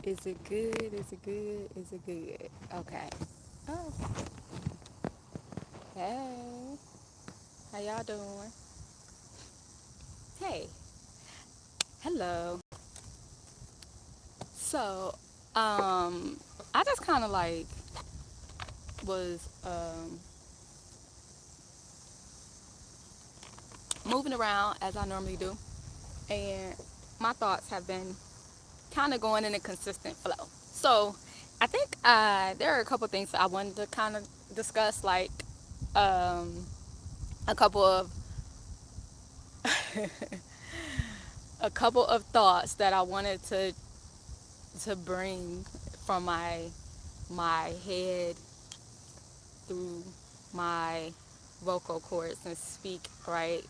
Is it good? Is it good? Is it good? Okay. Oh, hey. How y'all doing? Hey. Hello. So, I just kind of like was moving around as I normally do, and my thoughts have been kind of going in a consistent flow. So, I think there are a couple things that I wanted to kind of discuss, like um, a couple of a couple of thoughts that I wanted to bring from my head through my vocal cords and speak right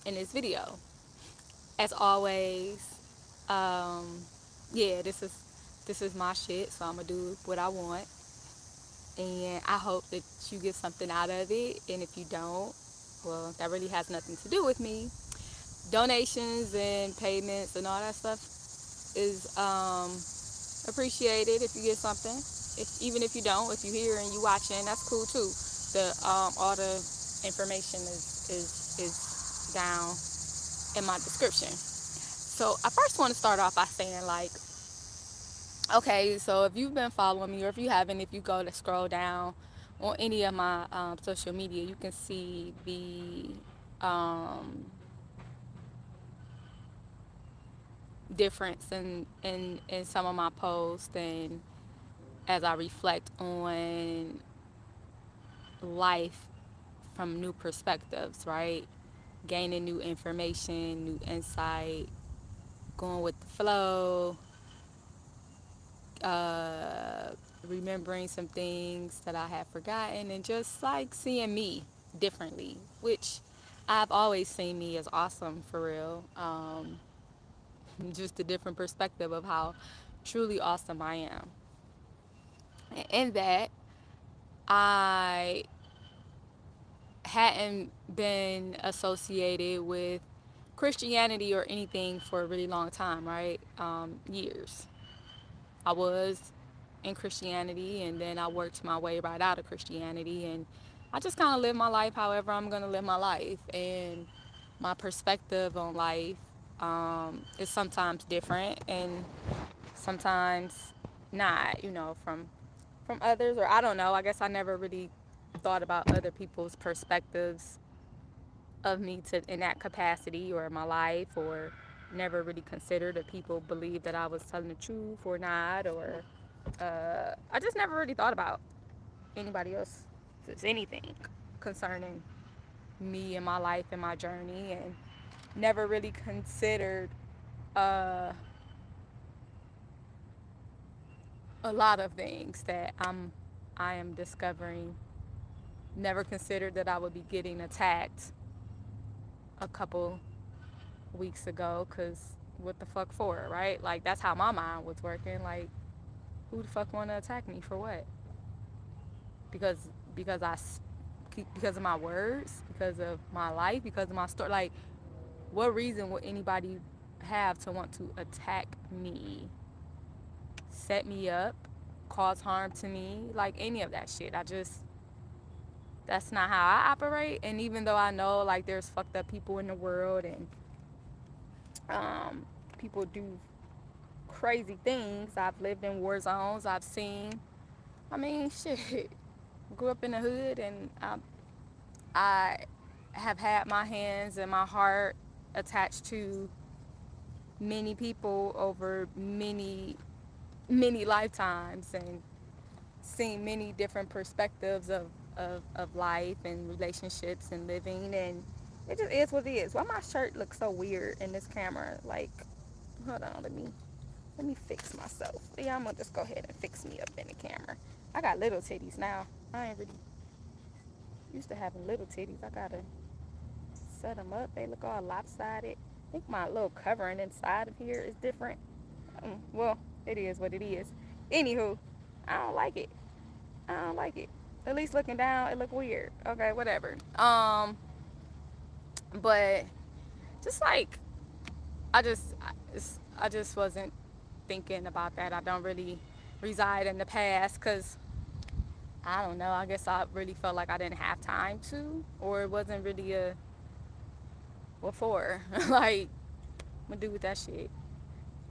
in this video. As always, um, yeah, this is my shit, so I'm gonna do what I want, and I hope that you get something out of it. And if you don't, well, that really has nothing to do with me. Donations and payments and all that stuff is appreciated if you get something. If even if you don't, if you hear and you watching, that's cool too. The all the information is down in my description. So I first want to start off by saying like, okay, so if you've been following me, or if you haven't, if you go to scroll down on any of my social media, you can see the difference in some of my posts, and as I reflect on life from new perspectives, right? Gaining new information, new insight, going with the flow, uh, remembering some things that I had forgotten, and just like seeing me differently, which I've always seen me as awesome for real. Just a different perspective of how truly awesome I am. And in that, I hadn't been associated with Christianity or anything for a really long time, right? Years. I was in Christianity, and then I worked my way right out of Christianity, and I just kind of live my life however I'm going to live my life. And my perspective on life is sometimes different and sometimes not, from others, or I don't know. I guess I never really thought about other people's perspectives of me to in that capacity or my life, or never really considered if people believed that I was telling the truth or not, or I just never really thought about anybody else anything concerning me and my life and my journey, and never really considered uh, a lot of things that I am discovering. Never considered that I would be getting attacked a couple weeks ago, because what the fuck for, right? Like, that's how my mind was working. Like, who the fuck want to attack me for what? Because because I because of my words, because of my life, because of my story. Like, what reason would anybody have to want to attack me, set me up, cause harm to me, like any of that shit? I just That's not how I operate. And even though I know like there's fucked up people in the world, and people do crazy things. I've lived in war zones. I've seen. I mean, shit. Grew up in the hood, and I have had my hands and my heart attached to many people over many lifetimes, and seen many different perspectives of life and relationships and living, and it just is what it is. Why my shirt looks so weird in this camera? Like, hold on, let me fix myself. Yeah, I'm gonna just go ahead and fix me up in the camera. I got little titties now. I ain't really used to having little titties. I gotta set them up. They look all lopsided. I think my little covering inside of here is different. Well, it is what it is. Anywho, I don't like it. I don't like it. At least looking down, it look weird. Okay, whatever. But just like I just wasn't thinking about that. I don't really reside in the past because I don't know. I guess I really felt like I didn't have time to, or it wasn't really a what for. Like, I'm gonna do with that shit.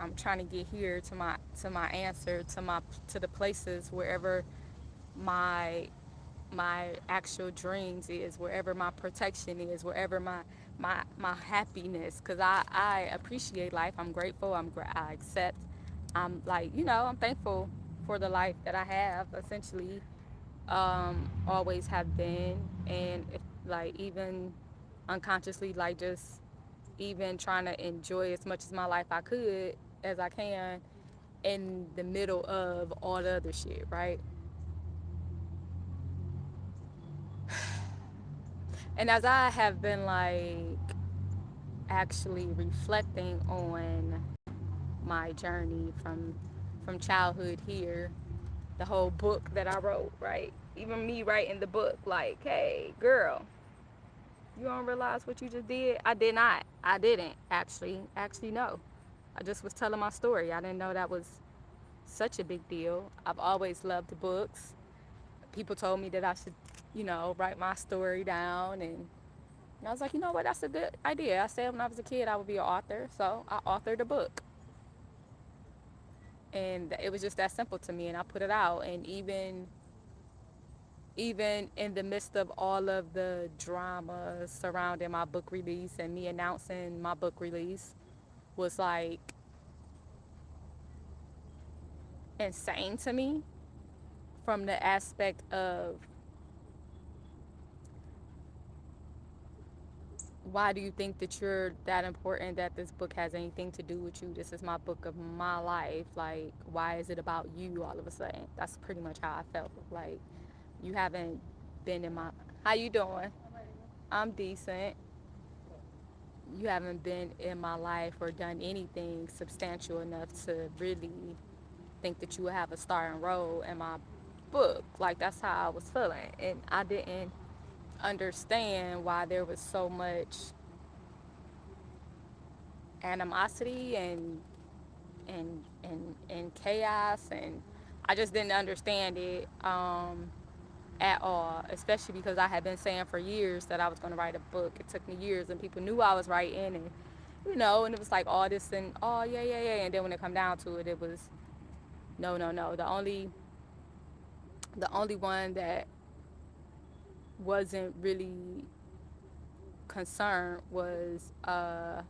I'm trying to get here to my answer to the places wherever my my actual dreams is, wherever my protection is, wherever my happiness, because I appreciate life. I'm grateful. I accept. I'm like, I'm thankful for the life that I have, essentially. Always have been. And if, like, even unconsciously, like, just even trying to enjoy as much as my life I could as I can in the middle of all the other shit, right? And as I have been, like, actually reflecting on my journey from childhood here, the whole book that I wrote, right? Even me writing the book, like, hey, girl, you don't realize what you just did? I did not. I didn't actually. Actually, no. I just was telling my story. I didn't know that was such a big deal. I've always loved the books. People told me that I should, write my story down, and I was like, you know what, that's a good idea. I said when I was a kid I would be an author, so I authored a book. And it was just that simple to me, and I put it out. And even in the midst of all of the drama surrounding my book release and me announcing my book release was like insane to me, from the aspect of, why do you think that you're that important that this book has anything to do with you? This is my book of my life. Like, why is it about you all of a sudden? That's pretty much how I felt. Like, you haven't been in my... How you doing? I'm decent. You haven't been in my life or done anything substantial enough to really think that you would have a starring role in my book. Like, that's how I was feeling. And I didn't understand why there was so much animosity and chaos, and I just didn't understand it at all, especially because I had been saying for years that I was going to write a book. It took me years, and people knew I was writing, and and it was like all this and oh yeah yeah yeah, and then when it come down to it, it was no no no. The only one that wasn't really concerned was the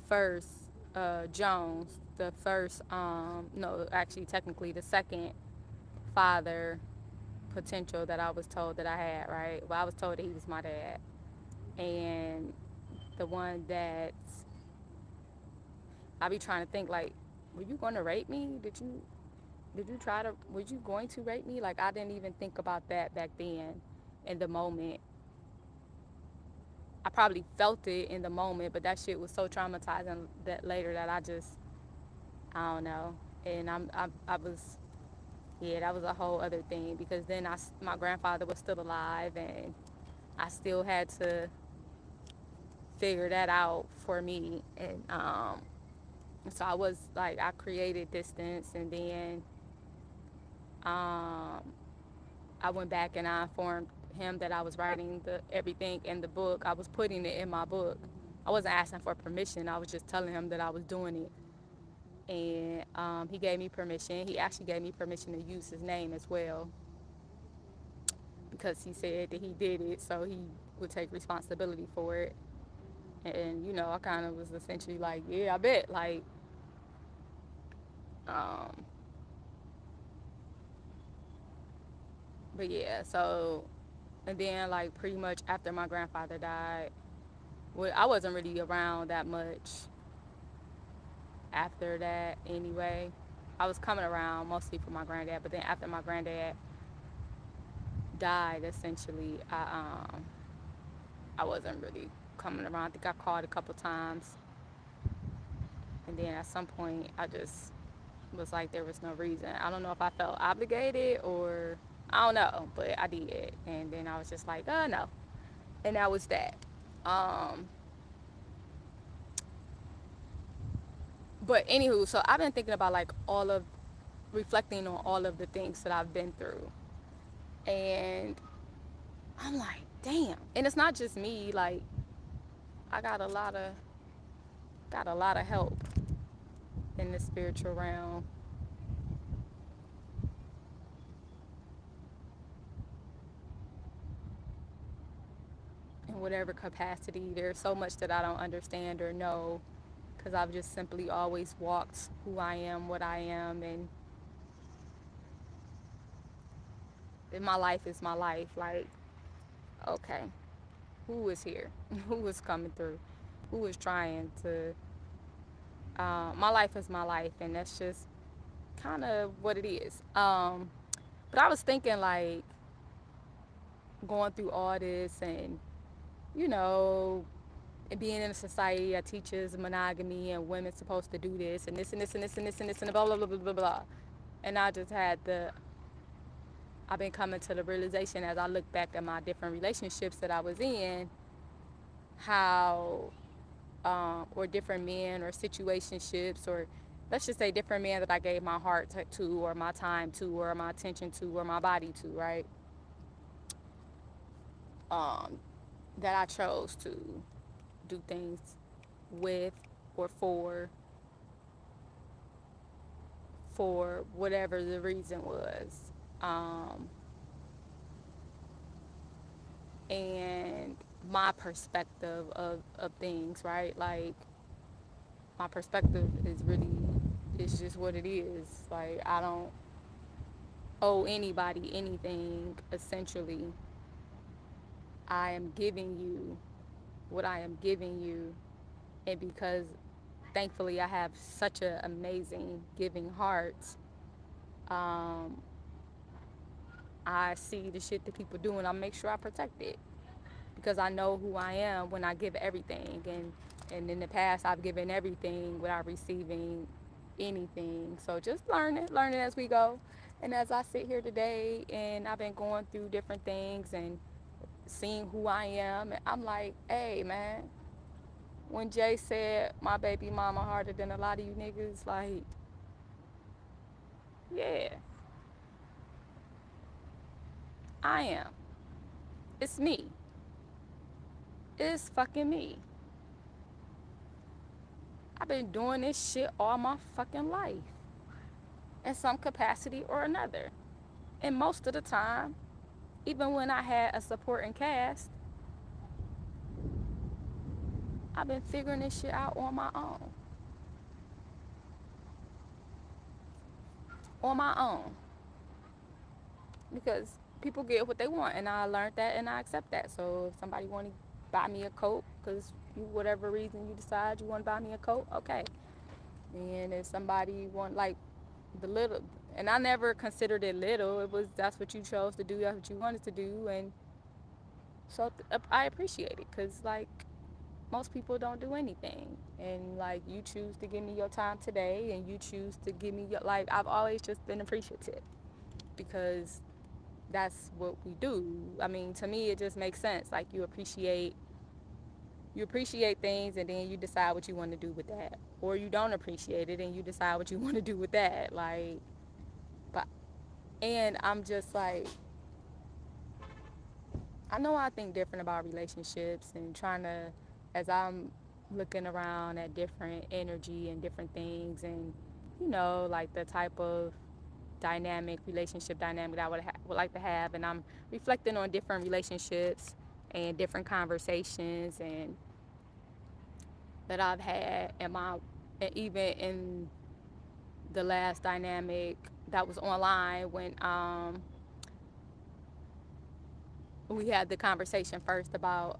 first Jones, the first no, actually technically the second father potential that I was told that I had, right? Well, I was told that he was my dad. And the one that I be trying to think, like, were you going to rape me? Were you going to rape me? Like, I didn't even think about that back then in the moment. I probably felt it in the moment, but that shit was so traumatizing that later that I don't know. And I was, yeah, that was a whole other thing, because then my grandfather was still alive, and I still had to figure that out for me. And so I was like, I created distance, and then um, I went back and I informed him that I was writing everything in the book. I was putting it in my book. I wasn't asking for permission. I was just telling him that I was doing it. And he gave me permission. He actually gave me permission to use his name as well, because he said that he did it, so he would take responsibility for it. And I kind of was essentially like, yeah, I bet. Like, um, but yeah, so, and then, like, pretty much after my grandfather died, well, I wasn't really around that much after that anyway. I was coming around mostly for my granddad, but then after my granddad died, essentially, I wasn't really coming around. I think I called a couple times, and then at some point, I just was like, there was no reason. I don't know if I felt obligated, or I don't know, but I did. And then I was just like, no. And that was that. Um, But anywho, so I've been thinking about like all of reflecting on all of the things that I've been through. And I'm like, damn. And it's not just me, like I got a lot of help in the spiritual realm. In whatever capacity. There's so much that I don't understand or know because I've just simply always walked who I am, what I am, and my life is my life. Like, okay, who is here? Who is coming through? Who is trying to? My life is my life, and that's just kind of what it is. But I was thinking, like, going through all this and, you know, and being in a society that teaches monogamy and women's supposed to do this and this and this and this and this and this and blah, blah, blah, blah, blah, blah. And I've been coming to the realization as I look back at my different relationships that I was in, how, or different men or situationships, or let's just say different men that I gave my heart to, or my time to, or my attention to, or my body to, right? Um, that I chose to do things with or for whatever the reason was. Um, and my perspective of things, right? Like, my perspective is really, it's just what it is. Like, I don't owe anybody anything, essentially. I am giving you what I am giving you. And because thankfully I have such an amazing giving heart, um, I see the shit that people do and I make sure I protect it because I know who I am when I give everything. And in the past, I've given everything without receiving anything. So just learning as we go. And as I sit here today and I've been going through different things and seeing who I am, I'm like, hey, man, when Jay said my baby mama harder than a lot of you niggas, like, yeah, I am. It's me. It's fucking me. I've been doing this shit all my fucking life in some capacity or another. And most of the time, even when I had a supporting cast, I've been figuring this shit out on my own. On my own. Because people get what they want, and I learned that and I accept that. So if somebody want to buy me a coat, because whatever reason you decide you want to buy me a coat, okay. And if somebody want, like, the little, and I never considered it little, it was, that's what you chose to do, that's what you wanted to do, and so I appreciate it, because, like, most people don't do anything, and, like, you choose to give me your time today, and you choose to give me your, like, I've always just been appreciative, because that's what we do. I mean, to me, it just makes sense. Like, you appreciate things, and then you decide what you want to do with that, or you don't appreciate it and you decide what you want to do with that. Like, but, and I'm just like, I know I think different about relationships, and trying to, as I'm looking around at different energy and different things, and, like, the type of relationship dynamic that I would like to have, and I'm reflecting on different relationships and different conversations and that I've had and even in the last dynamic that was online when we had the conversation first about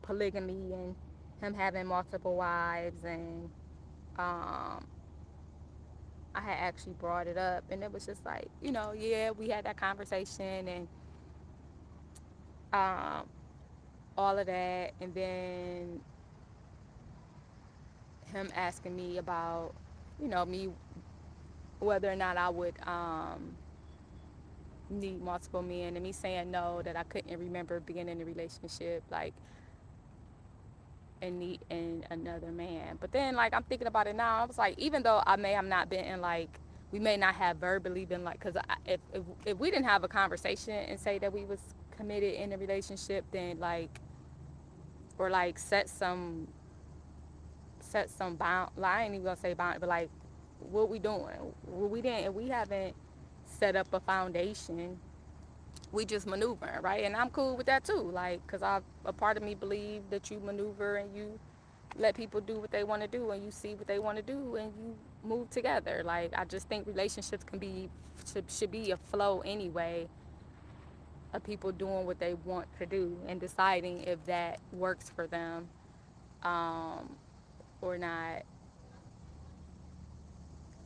polygamy and him having multiple wives, and um, I had actually brought it up, and it was just like, yeah, we had that conversation and um, all of that, and then him asking me about, me, whether or not I would need multiple men, and me saying no, that I couldn't remember being in a relationship, like, and need in another man. But then like I'm thinking about it now, I was like, even though I may have not been in like, we may not have verbally been like, because if we didn't have a conversation and say that we was committed in a relationship, then like, or like set some bound, well, I ain't even gonna say bound, but like, what we doing? Well, we didn't, if we haven't set up a foundation, we just maneuvering, right? And I'm cool with that too, like, cause a part of me believe that you maneuver and you let people do what they want to do, and you see what they want to do, and you move together. Like, I just think relationships should be a flow anyway, of people doing what they want to do and deciding if that works for them, um, or not.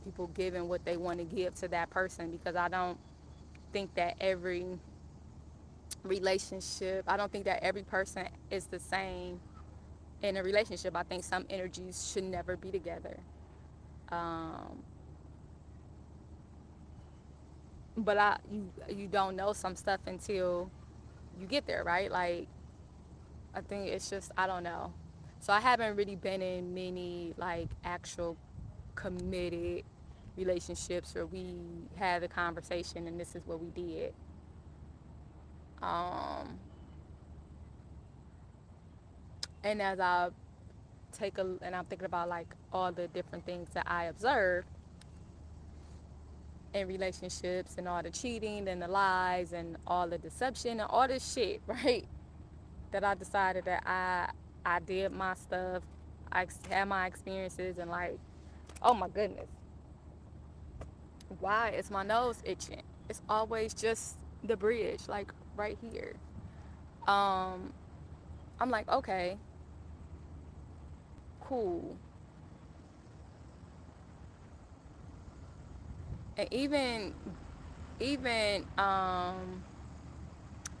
People giving what they want to give to that person, because I don't think that every relationship, I don't think that every person is the same in a relationship. I think some energies should never be together. Um, but you don't know some stuff until you get there, right? Like, I think it's just, I don't know. So I haven't really been in many like actual committed relationships where we had the conversation and this is what we did. Um, and as I and I'm thinking about like all the different things that I observed in relationships, and all the cheating and the lies and all the deception and all this shit, right? That I decided that I did my stuff, I had my experiences, and like, oh my goodness, why is my nose itching? It's always just the bridge, like right here. Um, I'm like, okay, cool. And even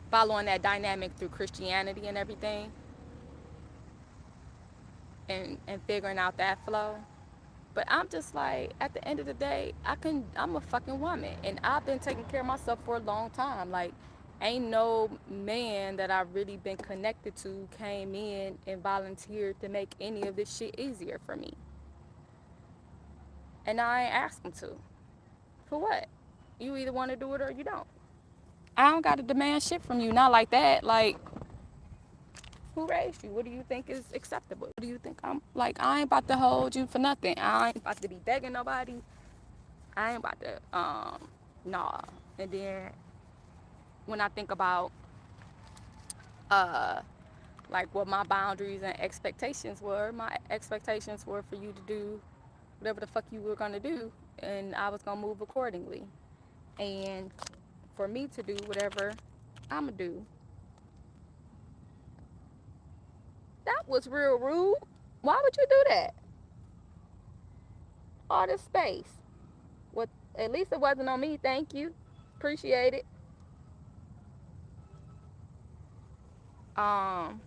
following that dynamic through Christianity and everything, and figuring out that flow. But I'm just like, at the end of the day, I'm a fucking woman, and I've been taking care of myself for a long time. Like, ain't no man that I've really been connected to came in and volunteered to make any of this shit easier for me. And I ain't asked him to. For what? You either want to do it or you don't. I don't got to demand shit from you. Not like that. Like, who raised you? What do you think is acceptable? What do you think I'm like? I ain't about to hold you for nothing. I ain't about to be begging nobody. I ain't about to, nah. And then when I think about, uh, like what my boundaries and expectations were, my expectations were for you to do whatever the fuck you were gonna do, and I was gonna move accordingly. And for me to do whatever I'ma do. That was real rude. Why would you do that? All this space. What? At least it wasn't on me. Thank you. Appreciate it. Um,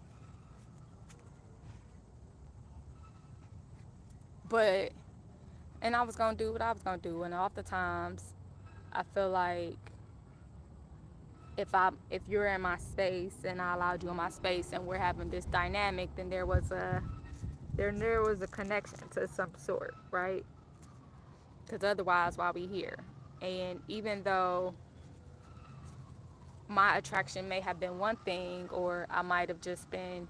but and I was gonna do what I was gonna do, and oftentimes I feel like if you're in my space and I allowed you in my space and we're having this dynamic, then there was a connection to some sort, right? Because otherwise, why we here? And even though my attraction may have been one thing, or I might have just been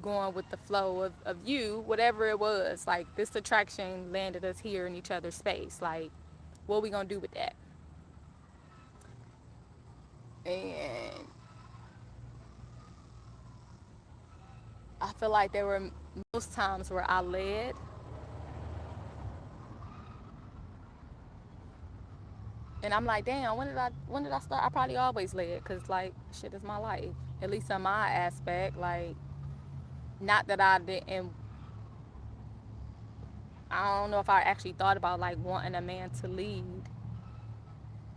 going with the flow of you, whatever it was, like this attraction landed us here in each other's space. Like, what we gonna do with that? And I feel like there were most times where I led, and I'm like, damn, when did I start? I probably always led, cause like shit is my life, at least in my aspect. Like, not that I didn't. I don't know if I actually thought about like wanting a man to lead.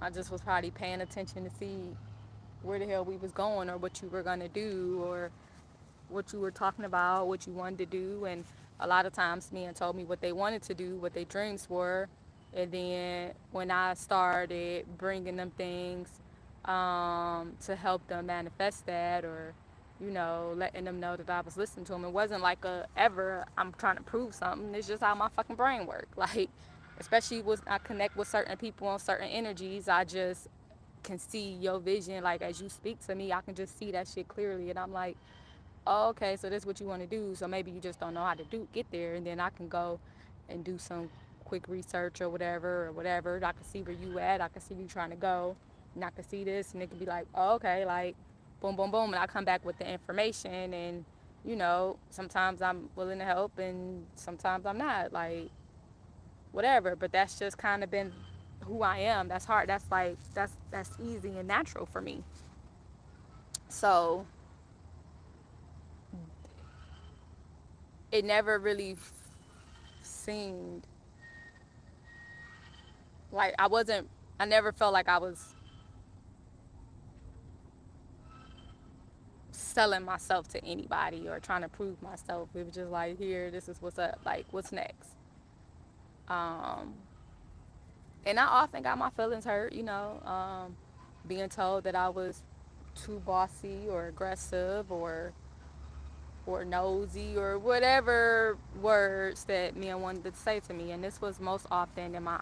I just was probably paying attention to see where the hell we was going, or what you were gonna do, or what you were talking about, what you wanted to do. And a lot of times men told me what they wanted to do, what their dreams were. And then when I started bringing them things to help them manifest that, or letting them know that I was listening to them. It wasn't like I'm trying to prove something. It's just how my fucking brain work. Like, especially when I connect with certain people on certain energies, I just can see your vision. Like, as you speak to me, I can just see that shit clearly, and I'm like, oh, okay, so this is what you want to do. So maybe you just don't know how to get there, and then I can go and do some quick research or whatever. I can see where you at. I can see where you trying to go, and I can see this, and it can be like, oh, okay, like, boom, boom, boom, and I come back with the information, and sometimes I'm willing to help, and sometimes I'm not, like, whatever. But that's just kind of been who I am. That's hard. That's like that's easy and natural for me. So it never really seemed like I never felt like I was selling myself to anybody or trying to prove myself. It was just like, here, this is what's up, like, what's next. um and I often got my feelings hurt, being told that I was too bossy or aggressive or nosy or whatever words that men wanted to say to me. And this was most often in my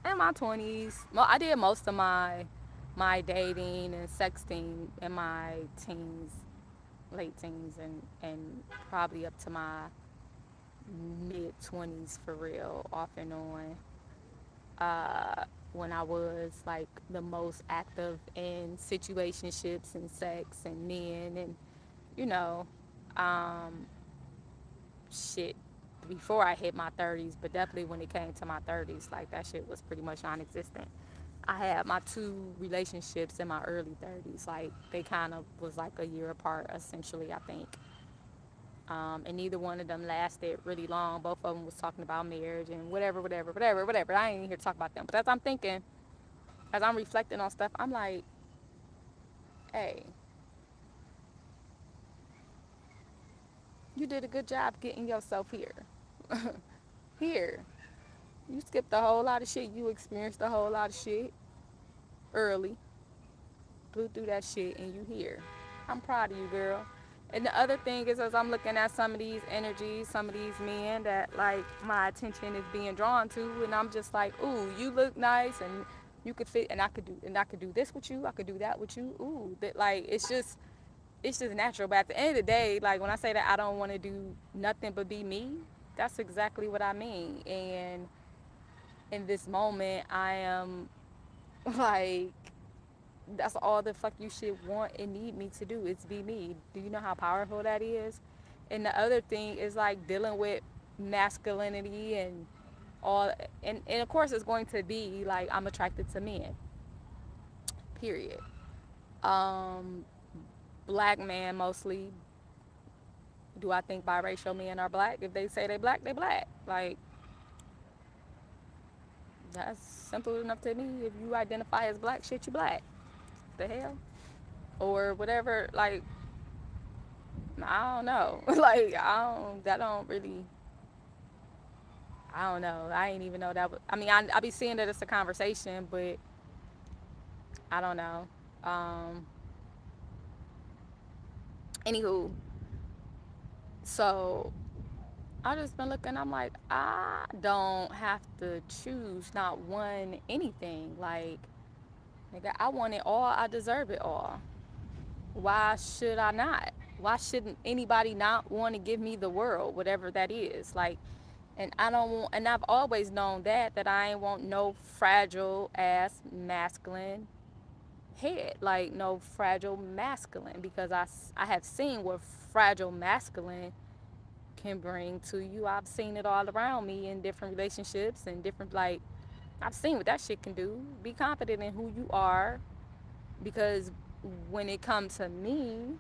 20s. Well, I did most of my dating and sexting in my teens, late teens, and probably up to my mid 20s for real, off and on. When I was like the most active in situationships and sex and men and you know, um, shit before I hit my 30s, but definitely when it came to my 30s, like that shit was pretty much non existent. I had my two relationships in my early 30s. Like they kind of was like a year apart, essentially, I think. And neither one of them lasted really long. Both of them was talking about marriage and whatever, whatever, whatever, whatever. I ain't even here to talk about them. But as I'm thinking, as I'm reflecting on stuff, I'm like, hey, you did a good job getting yourself here. Here. You skipped a whole lot of shit. You experienced a whole lot of shit early, blew through that shit, and you here. I'm proud of you, girl. And the other thing is, as I'm looking at some of these energies, some of these men that like my attention is being drawn to, and I'm just like, ooh, you look nice, and you could fit, and I could do this with you, I could do that with you. Ooh, that like it's just natural. But at the end of the day, like when I say that I don't want to do nothing but be me, that's exactly what I mean. And in this moment, I am like, that's all the fuck you should want and need me to do is be me. Do you know how powerful that is? And the other thing is like dealing with masculinity and all, and of course it's going to be like I'm attracted to men. Period. Um, Black man mostly. Do I think biracial men are black? If they say they black, they black. Like that's simple enough to me. If you identify as black, shit, you black. The hell? Or whatever, like I don't know. Like that don't really, I don't know. I ain't even know that was, I mean, I be seeing that it's a conversation, but I don't know. Um, Anywho, so I just been looking, I'm like, I don't have to choose not one anything. Like, nigga, I want it all, I deserve it all. Why should I not? Why shouldn't anybody not want to give me the world, whatever that is? Like, and I don't want, and I've always known that I ain't want no fragile ass masculine head, like no fragile masculine, because I have seen what fragile masculine can bring to you. I've seen it all around me in different relationships and different, like, I've seen what that shit can do. Be confident in who you are, because when it comes to me,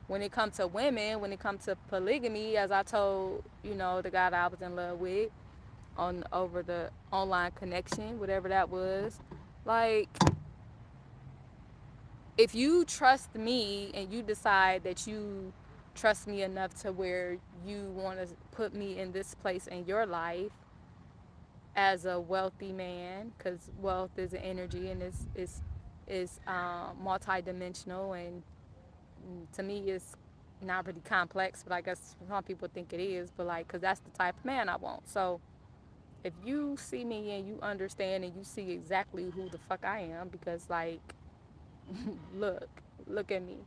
when it comes to women, when it comes to polygamy, as I told, the guy that I was in love with on over the online connection, whatever that was, like, if you trust me and you decide that you trust me enough to where you want to put me in this place in your life as a wealthy man, because wealth is an energy and it's is multi-dimensional, and to me it's not really complex, but I guess some people think it is, but like, because that's the type of man I want. So if you see me and you understand and you see exactly who the fuck I am, because like, look, look at me,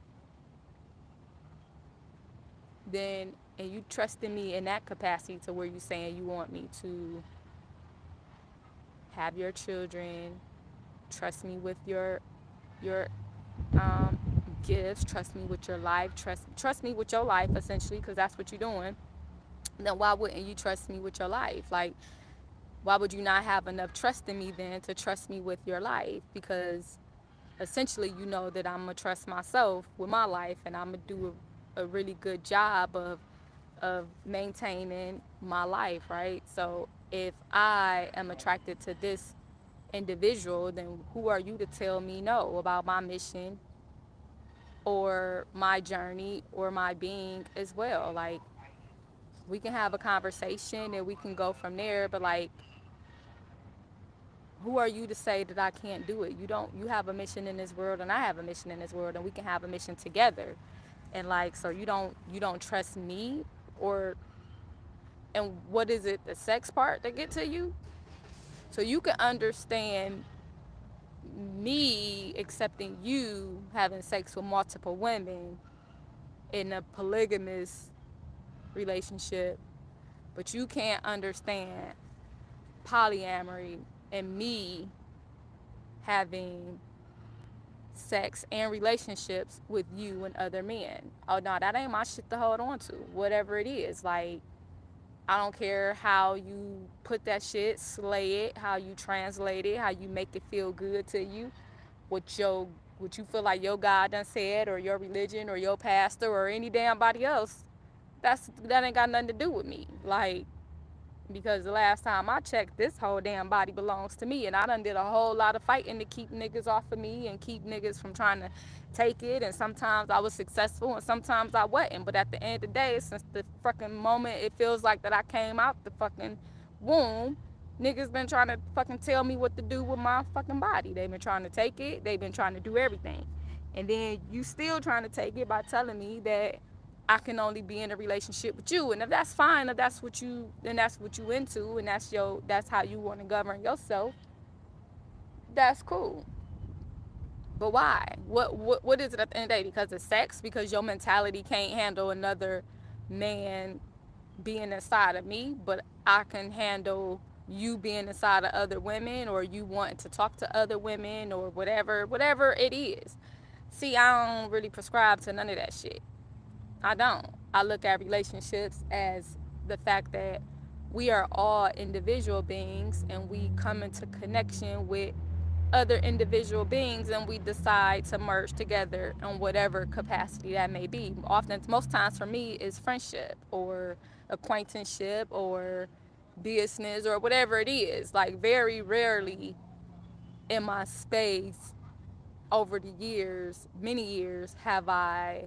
then, and you trusted me in that capacity to where you saying you want me to have your children, trust me with your um, gifts, trust me with your life, trust me with your life essentially, because that's what you're doing. Then why wouldn't you trust me with your life? Like, why would you not have enough trust in me then to trust me with your life? Because essentially you know that I'm gonna trust myself with my life, and I'm gonna do a really good job of maintaining my life, right? So if I am attracted to this individual, then who are you to tell me no about my mission or my journey or my being as well? Like, we can have a conversation and we can go from there, but like, who are you to say that I can't do it? You have a mission in this world and I have a mission in this world, and we can have a mission together. And like, so you don't trust me, or, and what is it, the sex part that get to you? So you can understand me accepting you having sex with multiple women in a polygamous relationship, but you can't understand polyamory and me having sex and relationships with you and other men. Oh no, that ain't my shit to hold on to. Whatever it is, like, I don't care how you put that shit, slay it, how you translate it, how you make it feel good to you, what you feel like your God done said, or your religion, or your pastor, or any damn body else. That ain't got nothing to do with me. Like, because the last time I checked, this whole damn body belongs to me, and I done did a whole lot of fighting to keep niggas off of me and keep niggas from trying to take it, and sometimes I was successful and sometimes I wasn't, but at the end of the day, since the fucking moment it feels like that I came out the fucking womb, niggas been trying to fucking tell me what to do with my fucking body. They've been trying to take it, they've been trying to do everything, and then you still trying to take it by telling me that I can only be in a relationship with you. And if that's fine, if that's what you, then that's what you into, and that's how you want to govern yourself, that's cool. But why? What is it at the end of the day? Because of sex? Because your mentality can't handle another man being inside of me, but I can handle you being inside of other women, or you wanting to talk to other women, or whatever it is. See, I don't really prescribe to none of that shit. I don't. I look at relationships as the fact that we are all individual beings, and we come into connection with other individual beings, and we decide to merge together in whatever capacity that may be. Often, most times for me, is friendship or acquaintanceship or business or whatever it is. Like, very rarely in my space over the years, many years, have I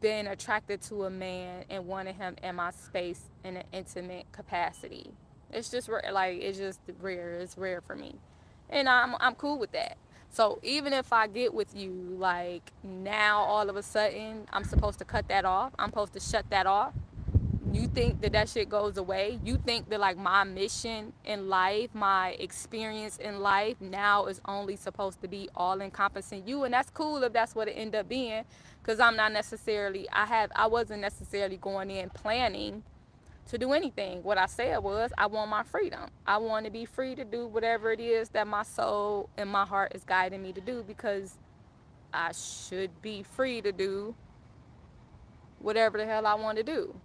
been attracted to a man and wanted him in my space in an intimate capacity. It's just rare. Like, it's just rare. It's rare for me, and I'm cool with that. So even if I get with you, like, now all of a sudden I'm supposed to cut that off. I'm supposed to shut that off. You think that that shit goes away? You think that, like, my mission in life, my experience in life now is only supposed to be all encompassing you? And that's cool if that's what it ended up being, because I'm not necessarily, I wasn't necessarily going in planning to do anything. What I said was, I want my freedom. I want to be free to do whatever it is that my soul and my heart is guiding me to do, because I should be free to do whatever the hell I want to do.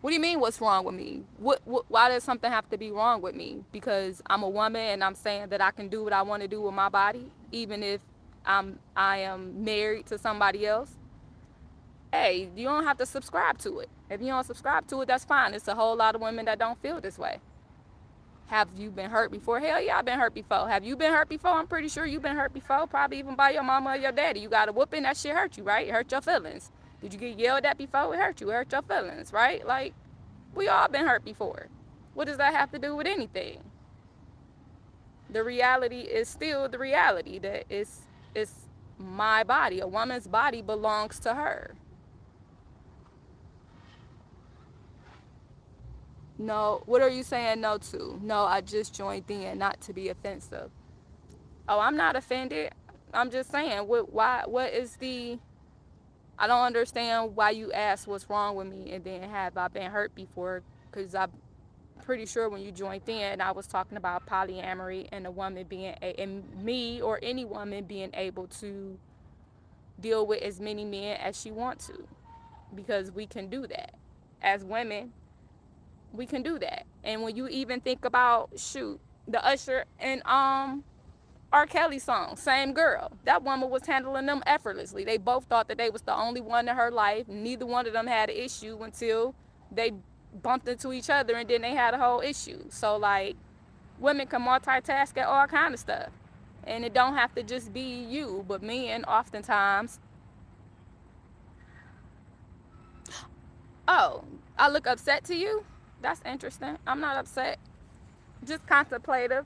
What do you mean, what's wrong with me? Why does something have to be wrong with me? Because I'm a woman and I'm saying that I can do what I want to do with my body, even if I am married to somebody else? Hey, you don't have to subscribe to it. If you don't subscribe to it, that's fine. It's a whole lot of women that don't feel this way. Have you been hurt before? Hell yeah, I've been hurt before. Have you been hurt before? I'm pretty sure you've been hurt before. Probably even by your mama or your daddy. You got a whooping, that shit hurt you, right? It hurt your feelings. Did you get yelled at before? It hurt you. It hurt your feelings, right? Like, we all been hurt before. What does that have to do with anything? the reality is still the reality that it's my body. A woman's body belongs to her. No, what are you saying no to? No, I just joined in, not to be offensive. Oh, I'm not offended. I'm just saying, what is the, I don't understand why you ask what's wrong with me and then have I been hurt before? Because I'm pretty sure when you joined in, I was talking about polyamory and a woman being, and me or any woman being able to deal with as many men as she wants to. Because we can do that. As women, we can do that. And when you even think about, shoot, the Usher and R. Kelly song, same girl. That woman was handling them effortlessly. They both thought that they was the only one in her life. Neither one of them had an issue until they bumped into each other and then they had a whole issue. So like women can multitask at all kind of stuff. And it don't have to just be you, but men oftentimes, oh, I look upset to you? That's interesting. I'm not upset. Just contemplative.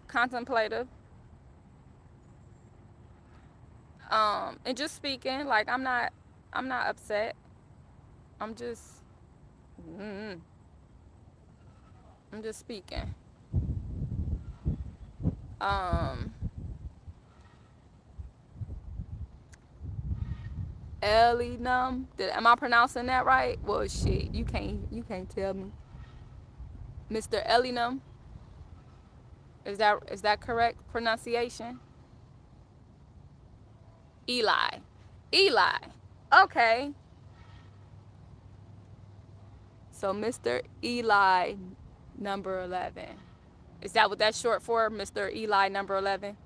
Contemplative. And just speaking, like I'm not upset. I'm just mm, I'm just speaking. Um Elinum. Am I pronouncing that right? Well shit, you can't tell me. Mr. Elinum. Is that correct pronunciation? Eli. Eli. Okay. So Mr. Eli number 11. Is that what that's short for? Mr. Eli number 11?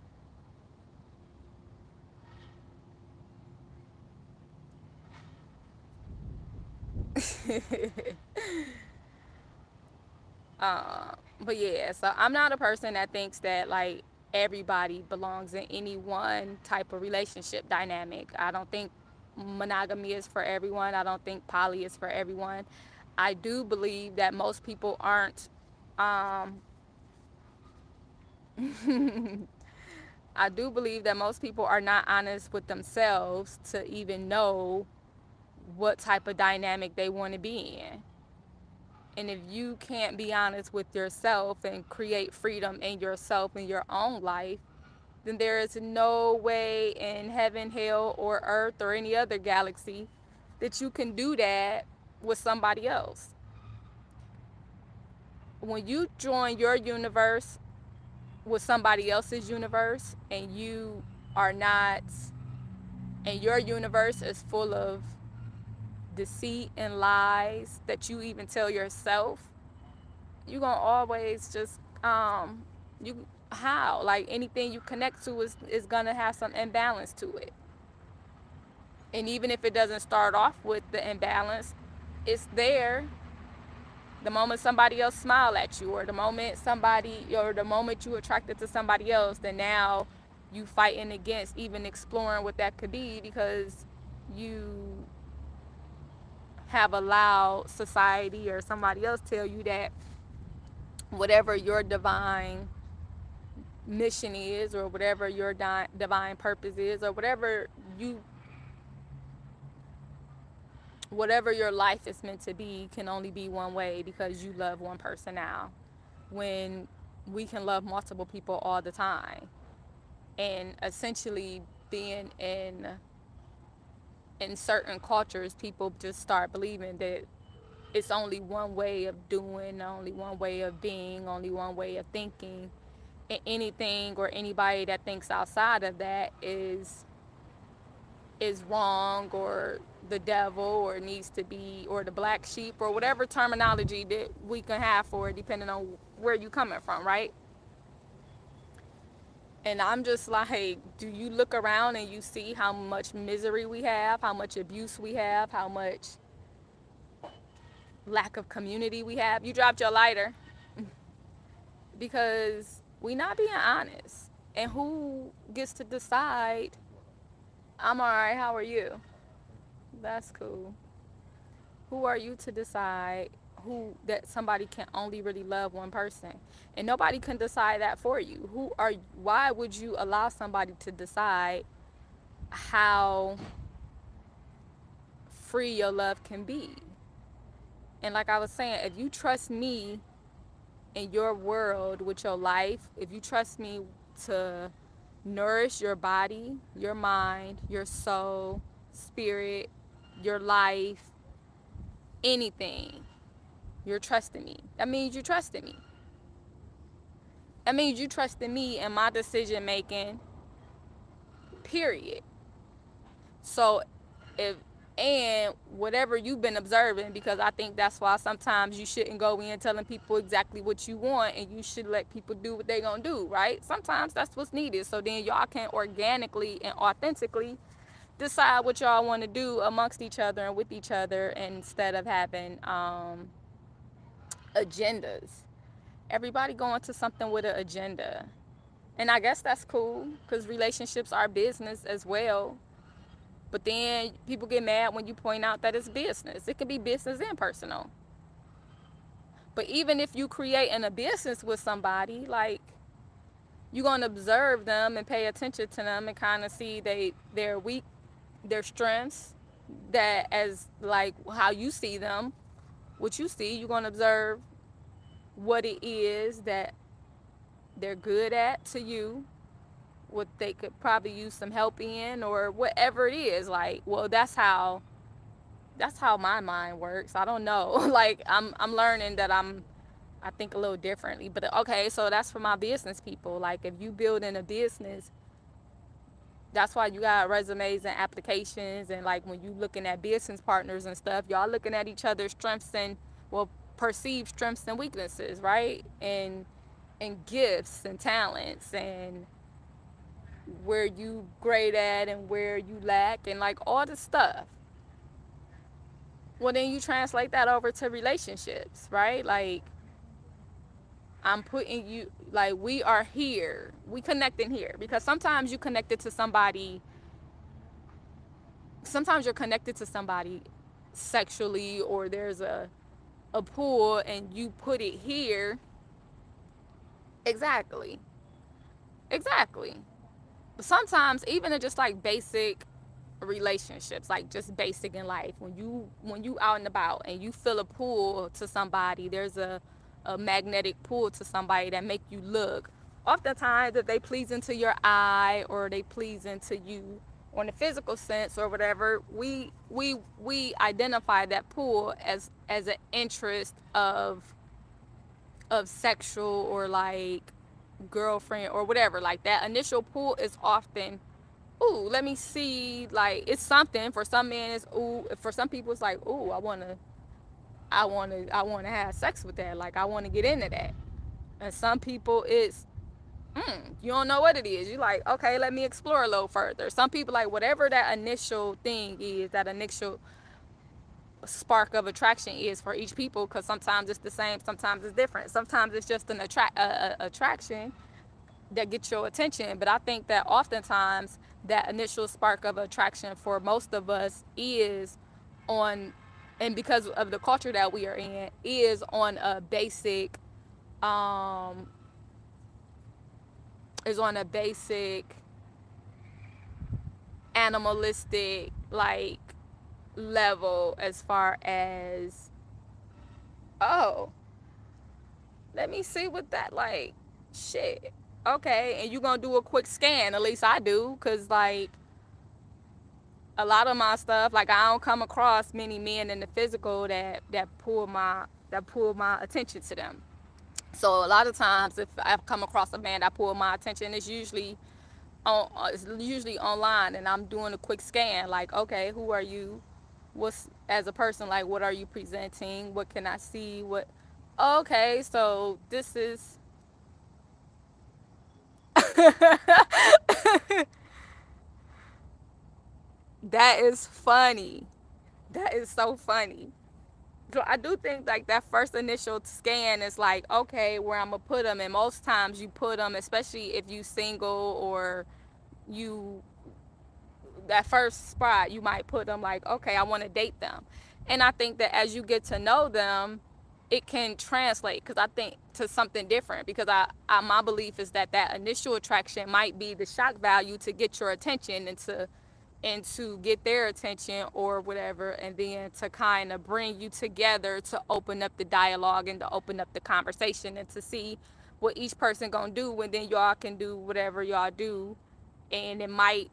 But yeah, so I'm not a person that thinks that like everybody belongs in any one type of relationship dynamic. I don't think monogamy is for everyone. I don't think poly is for everyone. I do believe that most people aren't um I do believe that most people are not honest with themselves to even know what type of dynamic they want to be in. And if you can't be honest with yourself and create freedom in yourself in your own life, then there is no way in heaven, hell, or earth, or any other galaxy that you can do that with somebody else. When you join your universe with somebody else's universe and you are not, and your universe is full of deceit and lies that you even tell yourself, you're gonna always just you how like anything you connect to is gonna have some imbalance to it. And even if it doesn't start off with the imbalance, it's there the moment somebody else smile at you, or the moment you attracted to somebody else, then now you fighting against even exploring what that could be because you have allowed society or somebody else tell you that whatever your divine mission is, or whatever your divine purpose is, or you whatever your life is meant to be can only be one way because you love one person now, when we can love multiple people all the time. And essentially being in certain cultures, people just start believing that it's only one way of doing, only one way of being, only one way of thinking, and anything or anybody that thinks outside of that is wrong, or the devil, or needs to be, or the black sheep, or whatever terminology that we can have for it depending on where you coming from, right? And I'm just like, do you look around and you see how much misery we have, how much abuse we have, how much lack of community we have? You dropped your lighter because we not being honest. And who gets to decide? I'm all right, how are you? That's cool. Who are you to decide that somebody can only really love one person, and nobody can decide that for you. Why would you allow somebody to decide how free your love can be? And like I was saying, if you trust me in your world with your life, if you trust me to nourish your body, your mind, your soul, spirit, your life, anything, you're trusting me. That means you trusted me. That means you trusted me in my decision making, period. So if and whatever you've been observing, because I think that's why sometimes you shouldn't go in telling people exactly what you want, and you should let people do what they gonna do, right? Sometimes that's what's needed, so then y'all can organically and authentically decide what y'all want to do amongst each other and with each other, instead of having agendas. Everybody going to something with an agenda, and I guess that's cool because relationships are business as well. But then people get mad when you point out that it's business. It could be business and personal. But even if you creating a business with somebody, like, you're gonna observe them and pay attention to them and kind of see their strengths, that as like how you see them, what you see, you're gonna observe what it is that they're good at to you, what they could probably use some help in, or whatever it is. Like, well, that's how my mind works. I don't know. Like, I'm learning that I think a little differently. But okay, so that's for my business people. Like, if you building a business, that's why you got resumes and applications, and like when you looking at business partners and stuff, y'all looking at each other's strengths and, well, perceived strengths and weaknesses, right? And gifts and talents, and where you great at and where you lack, and like all the stuff. Well, then you translate that over to relationships, right? Like, I'm putting you, like, we are here, we connecting here, because sometimes you connected to somebody, sometimes you're connected to somebody sexually, or there's a pull and you put it here. Exactly. Exactly. But sometimes even in just like basic relationships, like just basic in life, when you out and about and you feel a pull to somebody, there's a magnetic pull to somebody that make you look. Oftentimes, if they pleasing to your eye, or they pleasing to you on the physical sense or whatever, we identify that pull as an interest of sexual, or like girlfriend or whatever. Like, that initial pull is often, ooh, let me see, like, it's something. For some men it's ooh, for some people it's like, ooh, I wanna have sex with that, like, I wanna get into that. And some people it's, you don't know what it is, you like, okay, let me explore a little further. Some people, like, whatever that initial thing is, that initial spark of attraction is for each people, because sometimes it's the same, sometimes it's different, sometimes it's just an attraction that gets your attention. But I think that oftentimes that initial spark of attraction for most of us is on, and because of the culture that we are in, is on a basic, um, is on a basic animalistic, like, level, as far as, oh, let me see what that, like, shit, okay. And you gonna do a quick scan, at least I do, because, like, a lot of my stuff, like, I don't come across many men in the physical that pull my attention to them. So a lot of times, if I've come across a man that pull my attention, it's usually online, and I'm doing a quick scan, like, okay, who are you, what's, as a person, like, what are you presenting, what can I see, what, okay, so this is that is funny. That is so funny. So I do think, like, that first initial scan is like, okay, where I'm gonna put them. And most times you put them, especially if you single, or you, that first spot, you might put them like, okay, I want to date them. And I think that as you get to know them, it can translate, because I think, to something different, because I my belief is that that initial attraction might be the shock value to get your attention and to get their attention or whatever, and then to kind of bring you together to open up the dialogue and to open up the conversation and to see what each person gonna do, and then y'all can do whatever y'all do, and it may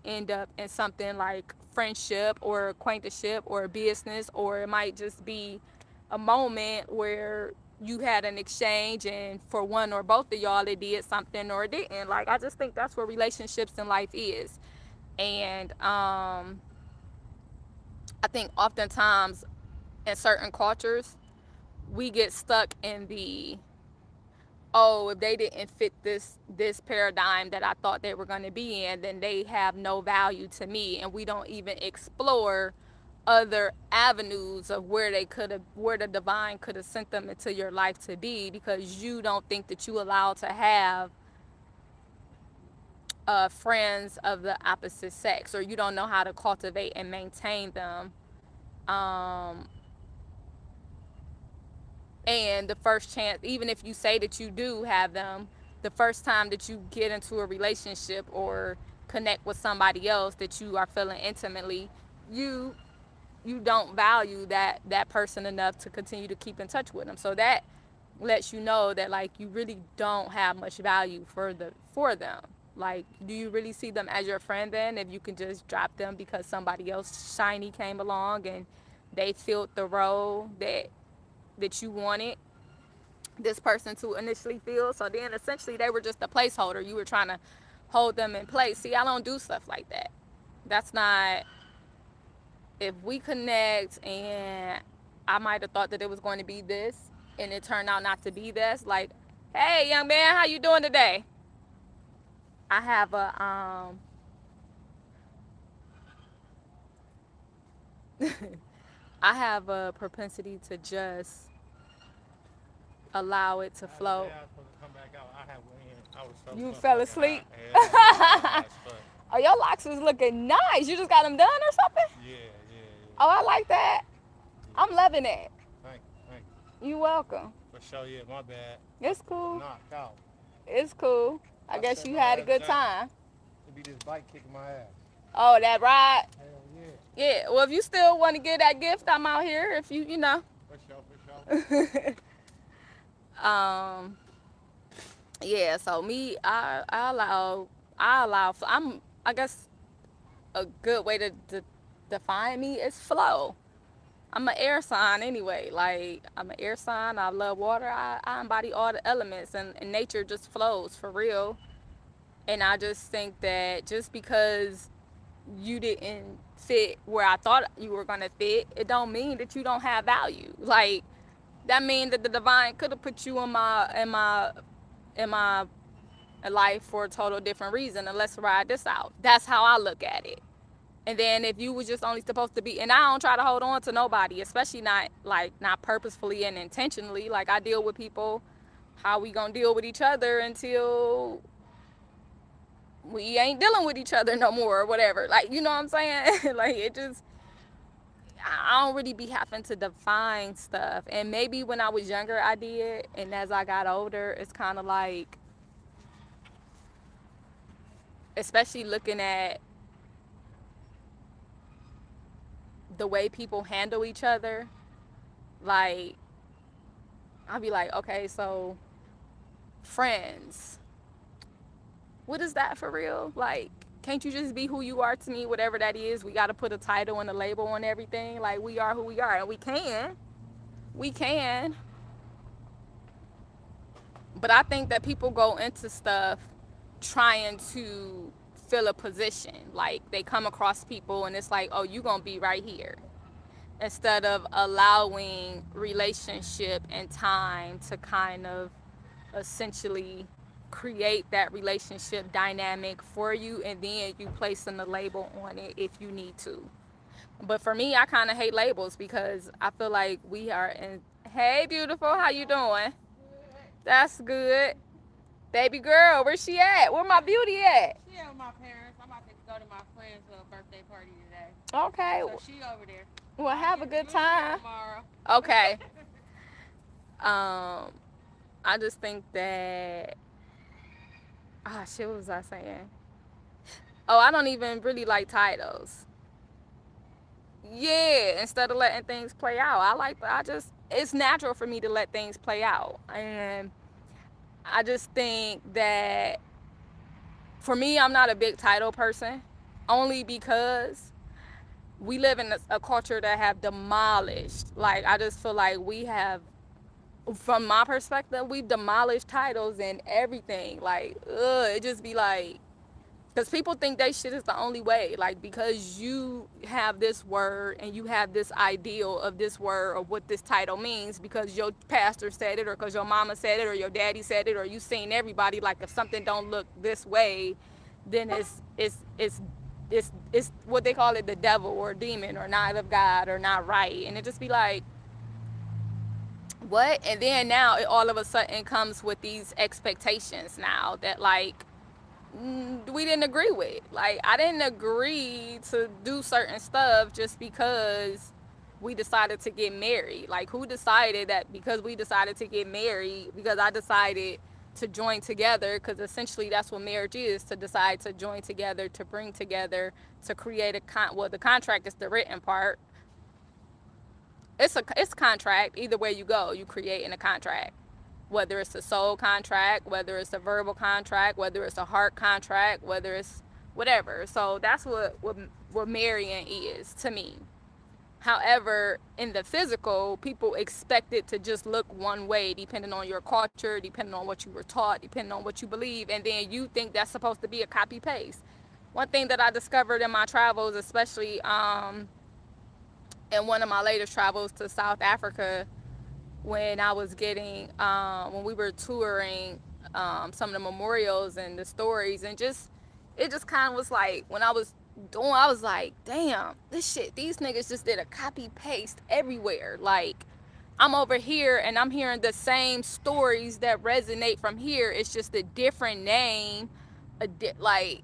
end up in something like friendship or acquaintanceship or business, or it might just be a moment where you had an exchange, and for one or both of y'all it did something or it didn't. Like, I just think that's what relationships in life is. And I think oftentimes in certain cultures we get stuck in the, oh, if they didn't fit this paradigm that I thought they were going to be in, then they have no value to me, and we don't even explore other avenues of where they could have, where the divine could have sent them into your life to be, because you don't think that you allowed to have friends of the opposite sex, or you don't know how to cultivate and maintain them. um, and the first chance, even if you say that you do have them, the first time that you get into a relationship or connect with somebody else that you are feeling intimately, you you don't value that person enough to continue to keep in touch with them. So that lets you know that, like, you really don't have much value for them. Like, do you really see them as your friend then, if you can just drop them because somebody else shiny came along and they filled the role that you wanted this person to initially fill? So then essentially they were just a placeholder. You were trying to hold them in place. See, I don't do stuff like that. That's not, if we connect and I might have thought that it was going to be this and it turned out not to be this, like, hey young man, how you doing today? I have a I have a propensity to just allow it to flow. You fell asleep? Oh, your locks was looking nice. You just got them done or something? Yeah. Oh, I like that. I'm loving it. Thank you. You welcome. For sure, yeah, my bad. It's cool. Knocked out. It's cool. I guess you had a good time. It'd be this bike kicking my ass. Oh, that ride? Hell yeah. Yeah, well, if you still want to get that gift, I'm out here. If you know. For sure. Yeah, so me, I guess a good way to define me is flow. I'm an air sign anyway. Like, I'm an air sign. I love water. I embody all the elements, and nature just flows for real. And I just think that just because you didn't fit where I thought you were gonna fit, it don't mean that you don't have value. Like, that means that the divine could have put you in my life for a total different reason, and let's ride this out. That's how I look at it. And then if you was just only supposed to be, and I don't try to hold on to nobody, especially not purposefully and intentionally. Like, I deal with people how we gonna deal with each other until we ain't dealing with each other no more or whatever. Like, you know what I'm saying? Like, it just, I don't really be having to define stuff. And maybe when I was younger I did, and as I got older, it's kind of like, especially looking at the way people handle each other, like, I'll be like, okay, so friends, what is that for real? Like, can't you just be who you are to me, whatever that is? We got to put a title and a label on everything. Like, we are who we are, and we can. But I think that people go into stuff trying to fill a position. Like, they come across people and it's like, oh, you gonna be right here, instead of allowing relationship and time to kind of essentially create that relationship dynamic for you, and then you placing the label on it if you need to. But for me, I kind of hate labels, because I feel like we are in, hey beautiful, how you doing? That's good. Baby girl, where's she at? Where my beauty at? She at with my parents. I'm about to go to my friend's birthday party today. Okay. So she over there. Well, have a good time. Okay. Um, I just think that shit, what was I saying? Oh, I don't even really like titles. Yeah, instead of letting things play out, I just it's natural for me to let things play out. And I just think that for me, I'm not a big title person, only because we live in a culture that have demolished. Like I just feel like we have, from my perspective, we've demolished titles and everything. Like, it just be like, because people think that shit is the only way. Like, because you have this word and you have this ideal of this word or what this title means because your pastor said it or because your mama said it or your daddy said it or you seen everybody. Like, if something don't look this way, then it's what they call it, the devil or demon or not of God or not right. And it just be like, what? And then now it all of a sudden comes with these expectations now that like we didn't agree with. Like I didn't agree to do certain stuff just because we decided to get married. Like who decided that because we decided to get married, because I decided to join together, because essentially that's what marriage is, to decide to join together, to bring together, to create well, the contract is the written part. It's a contract either way you go, you create in a contract, whether it's a soul contract, whether it's a verbal contract, whether it's a heart contract, whether it's whatever. So that's what marrying is to me. However, in the physical, people expect it to just look one way, depending on your culture, depending on what you were taught, depending on what you believe, and then you think that's supposed to be a copy paste. One thing that I discovered in my travels, especially in one of my latest travels to South Africa, when I was getting when we were touring some of the memorials and the stories, and just it just kind of was like when I was doing, I was like, damn, this shit, these niggas just did a copy paste everywhere. Like I'm over here and I'm hearing the same stories that resonate from here. It's just a different name, like,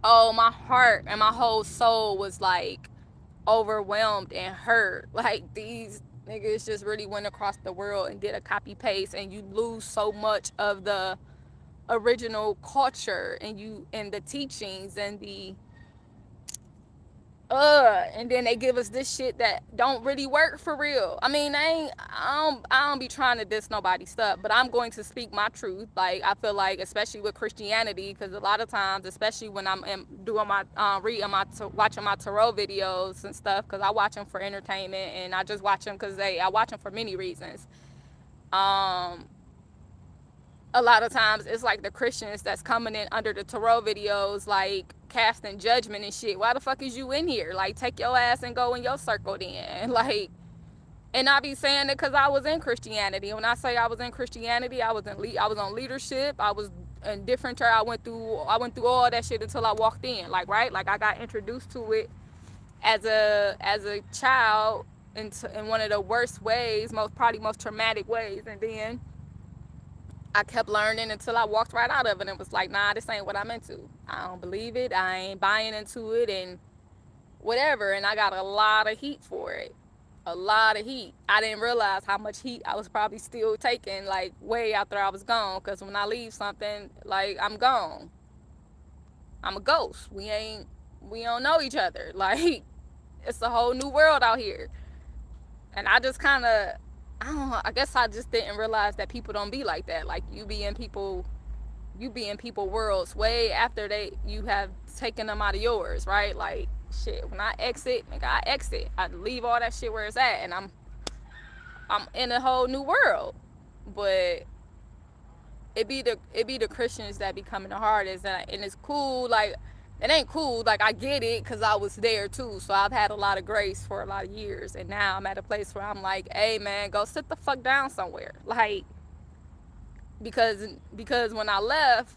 oh, my heart and my whole soul was like overwhelmed and hurt. Like these niggas just really went across the world and did a copy paste, and you lose so much of the original culture and the teachings and the and then they give us this shit that don't really work for real. I mean, I don't be trying to diss nobody's stuff, but I'm going to speak my truth. Like I feel like, especially with Christianity, because a lot of times, especially when I'm doing my reading my watching my tarot videos and stuff, because I watch them for entertainment and I just watch them because I watch them for many reasons. Um, a lot of times it's like the Christians that's coming in under the tarot videos, like casting judgment and shit. Why the fuck is you in here? Like, take your ass and go in your circle then. Like, and I be saying it because I was in Christianity. When I say I was in Christianity, I was on leadership. I was in different church. I went through all that shit until I walked in. Like, right? Like I got introduced to it as a child in one of the worst ways, most traumatic ways, and then I kept learning until I walked right out of it and was like, nah, this ain't what I'm into. I don't believe it. I ain't buying into it and whatever. And I got a lot of heat for it. A lot of heat. I didn't realize how much heat I was probably still taking, like, way after I was gone. Because when I leave something, like, I'm gone. I'm a ghost. We don't know each other. Like, it's a whole new world out here. And I just kind of, I don't know, I guess I just didn't realize that people don't be like that. Like, you be in people worlds way after you have taken them out of yours, right? Like shit, when I exit, nigga, I exit. I leave all that shit where it's at, and I'm in a whole new world. But it be the Christians that be coming the hardest, and it's cool. Like it ain't cool. Like I get it because I was there too, so I've had a lot of grace for a lot of years, and now I'm at a place where I'm like, hey man, go sit the fuck down somewhere, like because when I left,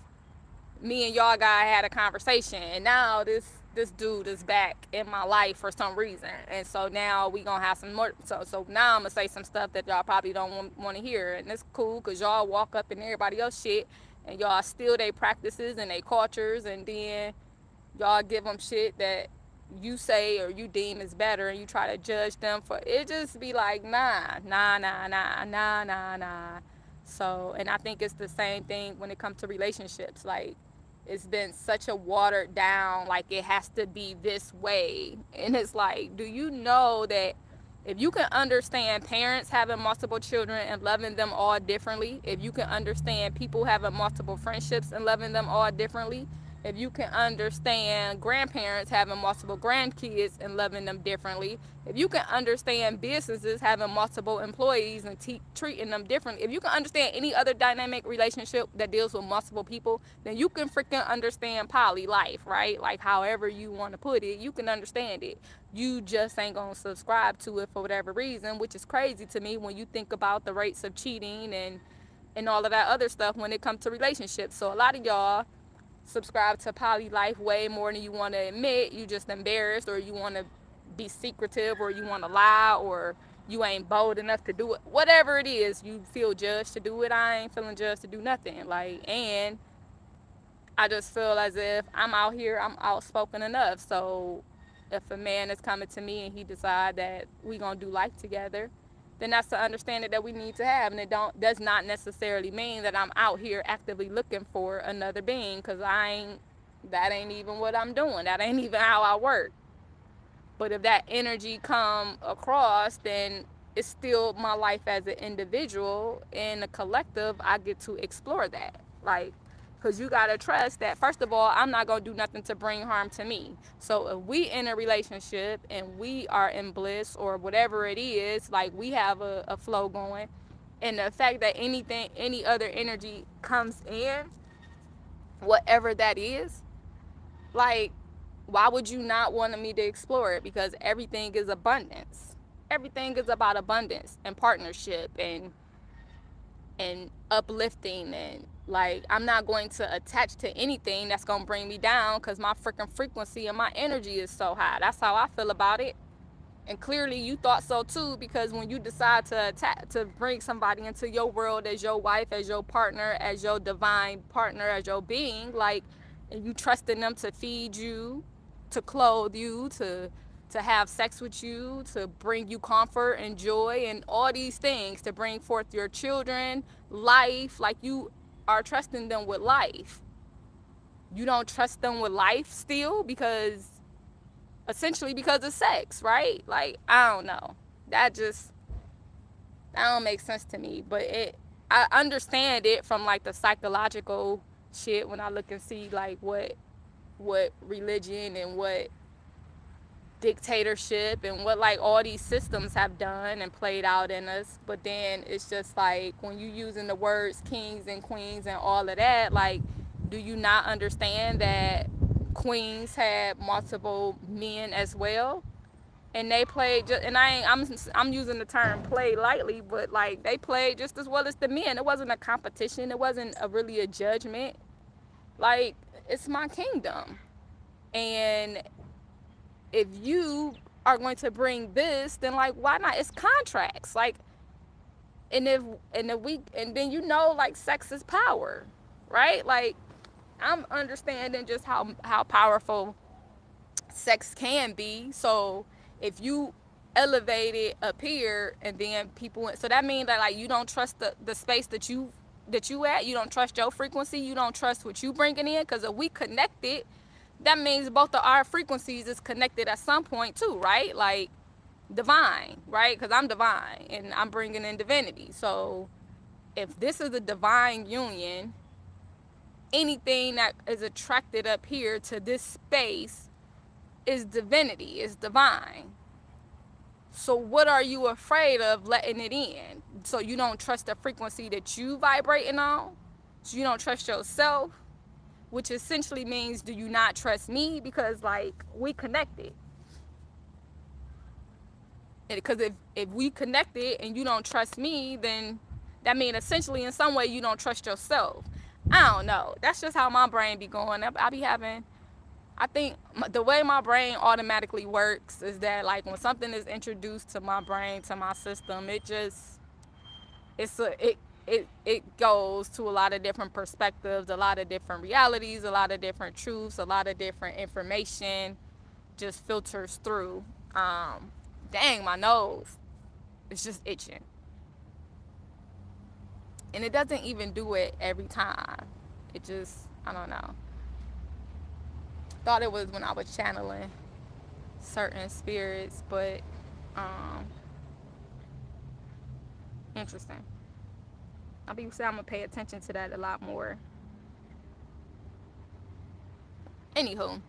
me and y'all guy had a conversation, and now this dude is back in my life for some reason, and so now we gonna have some more. So now I'm gonna say some stuff that y'all probably don't want to hear, and it's cool because y'all walk up in everybody else shit, and y'all steal their practices and their cultures, and then y'all give them shit that you say or you deem is better, and you try to judge them for it. Just be like, nah, nah, nah, nah, nah, nah, nah. So, and I think it's the same thing when it comes to relationships. Like, it's been such a watered down, like it has to be this way. And it's like, do you know that if you can understand parents having multiple children and loving them all differently, if you can understand people having multiple friendships and loving them all differently, if you can understand grandparents having multiple grandkids and loving them differently, if you can understand businesses having multiple employees and treating them differently, if you can understand any other dynamic relationship that deals with multiple people, then you can freaking understand poly life, right? Like, however you want to put it, you can understand it. You just ain't gonna subscribe to it for whatever reason, which is crazy to me when you think about the rates of cheating and all of that other stuff when it comes to relationships. So a lot of y'all subscribe to poly life way more than you want to admit. You just embarrassed, or you want to be secretive, or you want to lie, or you ain't bold enough to do it. Whatever it is, you feel judged to do it. I ain't feeling judged to do nothing. Like, and I just feel as if I'm out here, I'm outspoken enough. So if a man is coming to me and he decide that we gonna do life together, then that's the understanding that we need to have. And it does not necessarily mean that I'm out here actively looking for another being, because that ain't even what I'm doing. That ain't even how I work. But if that energy come across, then it's still my life as an individual. In a collective, I get to explore that. Like, because you got to trust that, first of all, I'm not going to do nothing to bring harm to me. So if we in a relationship and we are in bliss or whatever it is, like we have a flow going, and the fact that any other energy comes in, whatever that is, like, why would you not want me to explore it? Because everything is abundance. Everything is about abundance and partnership and uplifting, and like, I'm not going to attach to anything that's going to bring me down, because my freaking frequency and my energy is so high. That's how I feel about it. And clearly you thought so too, because when you decide to bring somebody into your world as your wife, as your partner, as your divine partner, as your being, like, and you trusting them to feed you, to clothe you, to have sex with you, to bring you comfort and joy and all these things, to bring forth your children, life, like, you are trusting them with life. You don't trust them with life still, because essentially because of sex, right? Like, I don't know. That don't make sense to me. But I understand it from like the psychological shit when I look and see like what religion and what dictatorship and what like all these systems have done and played out in us. But then it's just like, when you using the words kings and queens and all of that, like, do you not understand that queens had multiple men as well? And they played just, and I'm using the term play lightly, but like, they played just as well as the men. It wasn't a competition. It wasn't really a judgment. Like, it's my kingdom. And if you are going to bring this, then like, why not? It's contracts. Like, and if we, and then, like, sex is power, right? Like, I'm understanding just how powerful sex can be. So if you elevate it up here, and then people, so that means that like, you don't trust the space that you at. You don't trust your frequency. You don't trust what you bringing in, because if we connected, that means both of our frequencies is connected at some point too, right? Like, divine, right? Because I'm divine and I'm bringing in divinity. So if this is a divine union, anything that is attracted up here to this space is divinity, is divine. So what are you afraid of letting it in? So you don't trust the frequency that you vibrating on? So you don't trust yourself? Which essentially means, do you not trust me? Because like, we connected. Because if we connected and you don't trust me, then that means essentially in some way you don't trust yourself. I don't know. That's just how my brain be going. I be having, I think the way my brain automatically works is that like, when something is introduced to my brain, to my system, it goes to a lot of different perspectives, a lot of different realities, a lot of different truths, a lot of different information, just filters through. Dang, my nose. It's just itching. And it doesn't even do it every time. It just, I don't know. Thought it was when I was channeling certain spirits, but um, interesting. I'll be saying I'm gonna pay attention to that a lot more. Anywho,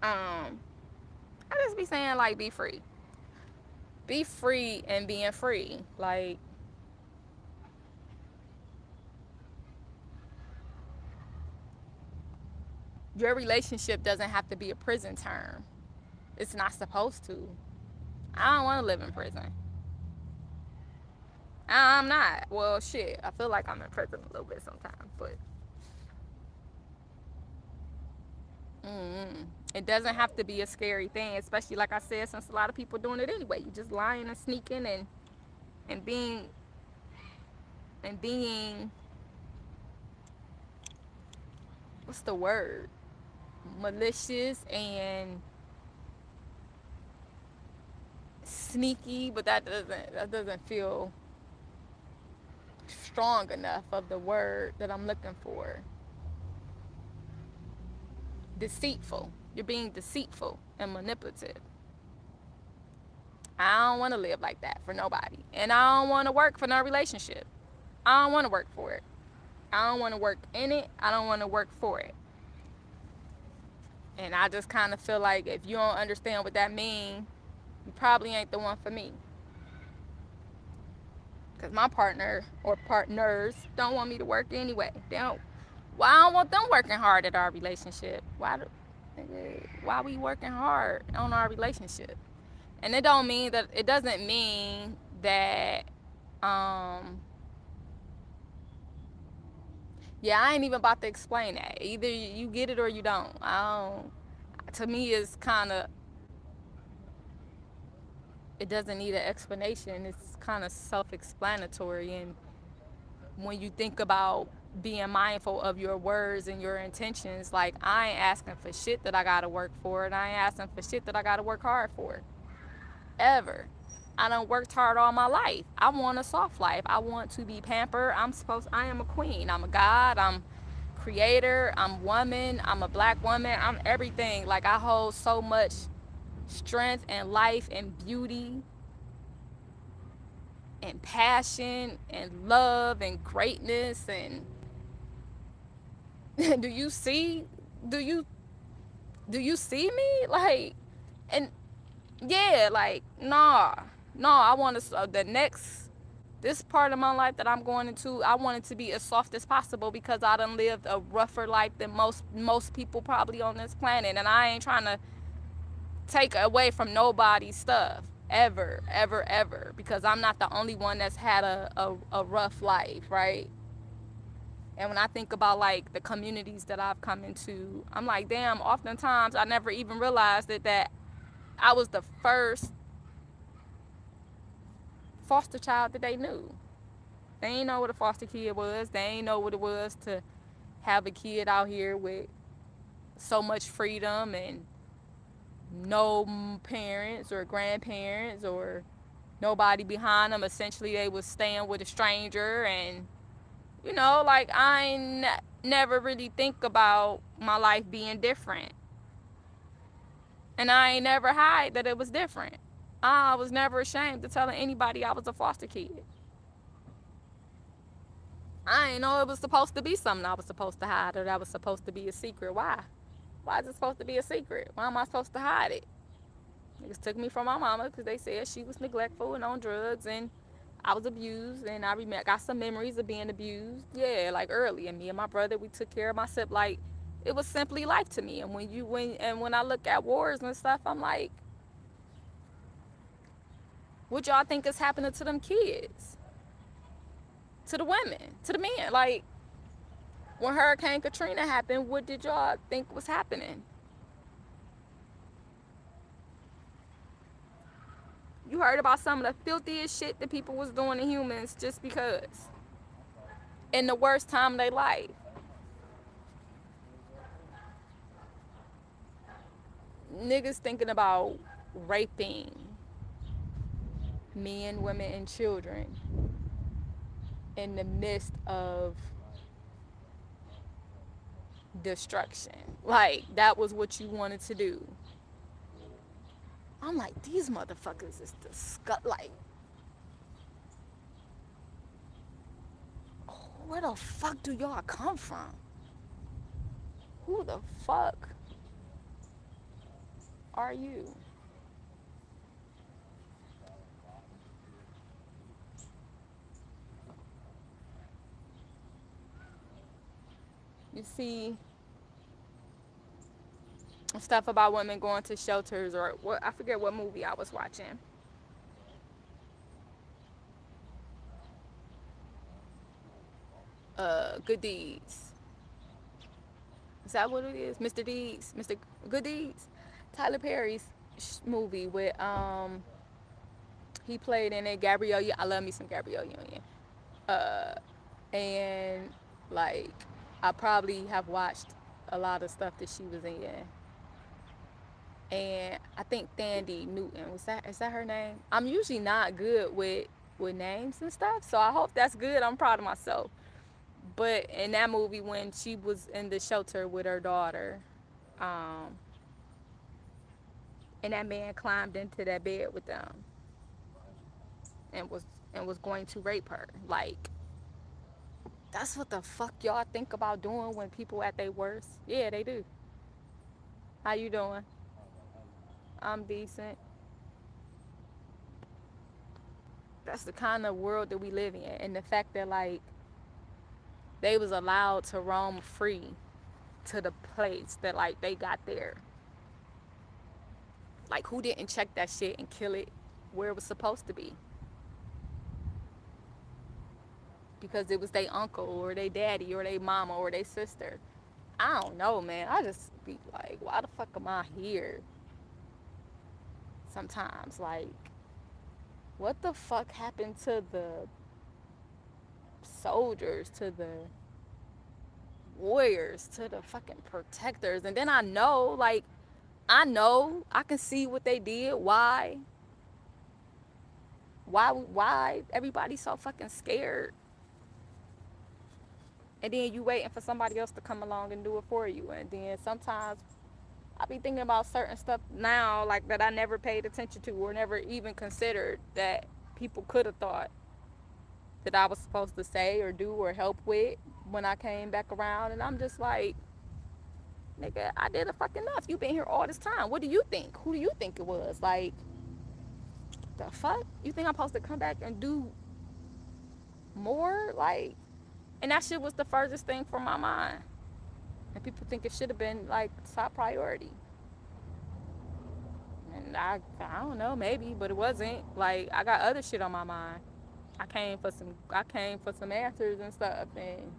I just be saying like be free and being free. Like your relationship doesn't have to be a prison term. It's not supposed to. I don't want to live in prison. I'm not. Well, shit. I feel like I'm in prison a little bit sometimes, but it doesn't have to be a scary thing. Especially like I said, since a lot of people doing it anyway. You just lying and sneaking and being what's the word? Malicious and sneaky, but that doesn't feel strong enough of the word that I'm looking for. Deceitful. You're being deceitful and manipulative. I don't want to live like that for nobody. And I don't want to work for no relationship. I don't want to work for it. I don't want to work in it. I don't want to work for it. And I just kind of feel like if you don't understand what that means, you probably ain't the one for me. Because my partner or partners don't want me to work anyway. They don't. Well, I don't want them working hard at our relationship. Why we working hard on our relationship? And it doesn't mean that yeah, I ain't even about to explain that. Either you get it or you don't. I don't. To me, it's kind of, it doesn't need an explanation. It's kind of self-explanatory. And when you think about being mindful of your words and your intentions, like I ain't asking for shit that I gotta work for, and I ain't asking for shit that I gotta work hard for. Ever. I done worked hard all my life. I want a soft life. I want to be pampered. I am a queen. I'm a god. I'm creator. I'm woman. I'm a black woman. I'm everything. Like I hold so much strength and life and beauty and passion and love and greatness. And do you see, do you do you see me? Like, and yeah, like no, I want to the next, this part of my life that I'm going into, I want it to be as soft as possible because I done lived a rougher life than most people probably on this planet, and I ain't trying to take away from nobody's stuff ever, ever, ever, because I'm not the only one that's had a rough life, right? And when I think about like the communities that I've come into, I'm like, damn, oftentimes I never even realized that I was the first foster child that they knew. They ain't know what a foster kid was. They ain't know what it was to have a kid out here with so much freedom and no parents or grandparents or nobody behind them. Essentially, they was staying with a stranger, and like never really think about my life being different, and I ain't never hide that it was different. I was never ashamed to telling anybody I was a foster kid. I ain't know it was supposed to be something I was supposed to hide or that was supposed to be a secret. Why? Why is it supposed to be a secret? Why am I supposed to hide it? Niggas took me from my mama because they said she was neglectful and on drugs, and I was abused, and I got some memories of being abused. Yeah, like early, and me and my brother, we took care of my sip. Like, it was simply life to me. And when I look at wars and stuff, I'm like, what y'all think is happening to them kids, to the women, to the men? Like, when Hurricane Katrina happened, what did y'all think was happening? You heard about some of the filthiest shit that people was doing to humans just because. In the worst time of their life. niggas thinking about raping men, women, and children in the midst of destruction. Like, that was what you wanted to do. I'm like, these motherfuckers is disgust. Like, where the fuck do y'all come from? Who the fuck are you? You see stuff about women going to shelters or what, I forget what movie I was watching. Good Deeds. Is that what it is? Mr. Deeds, Mr. Good Deeds. Tyler Perry's movie with he played in it. Gabrielle, I love me some Gabrielle Union. Uh, and like I probably have watched a lot of stuff that she was in. And I think Thandie Newton, is that her name? I'm usually not good with names and stuff, so I hope that's good. I'm proud of myself. But in that movie, when she was in the shelter with her daughter, um, and that man climbed into that bed with them and was going to rape her, like that's what the fuck y'all think about doing when people at their worst. Yeah, they do. How you doing? I'm decent. That's the kind of world that we live in, and the fact that like they was allowed to roam free to the place that like they got there. Like who didn't check that shit and kill it where it was supposed to be? Because it was their uncle or their daddy or their mama or their sister. I don't know, man. I just be like, why the fuck am I here? Sometimes, like, what the fuck happened to the soldiers, to the warriors, to the fucking protectors? And then I know, I can see what they did. Why everybody so fucking scared? And then you waiting for somebody else to come along and do it for you. And then sometimes I be thinking about certain stuff now, like that I never paid attention to or never even considered that people could have thought that I was supposed to say or do or help with when I came back around. And I'm just like, nigga, I did a fucking enough. You been here all this time. What do you think? Who do you think it was? Like, the fuck? You think I'm supposed to come back and do more? Like, and that shit was the furthest thing from my mind. And people think it should have been like top priority. And I don't know, maybe, but it wasn't. Like I got other shit on my mind. I came for some answers and stuff, and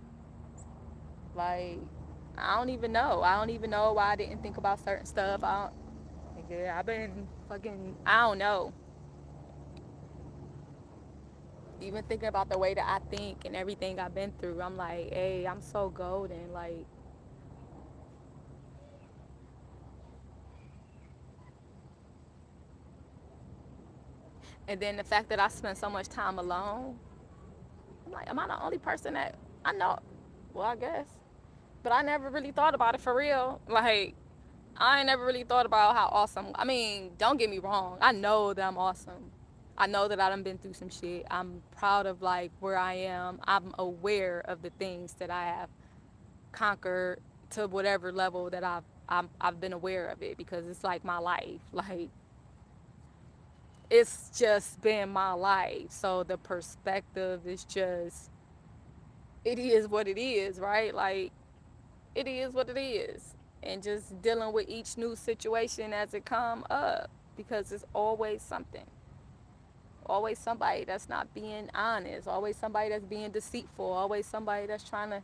like I don't even know. I don't even know why I didn't think about certain stuff. I've been fucking, I don't know. Even thinking about the way that I think and everything I've been through, I'm like, hey, I'm so golden. Like, and then the fact that I spent so much time alone, I'm like, am I the only person that I know? Well, I guess. But I never really thought about it for real. Like, I ain't never really thought about how awesome. I mean, don't get me wrong. I know that I'm awesome. I know that I done been through some shit. I'm proud of like where I am. I'm aware of the things that I have conquered to whatever level that I've been aware of it because it's like my life. Like it's just been my life. So the perspective is just it is what it is, right? Like it is what it is. And just dealing with each new situation as it come up because it's always something. Always somebody that's not being honest. Always somebody that's being deceitful. Always somebody that's trying to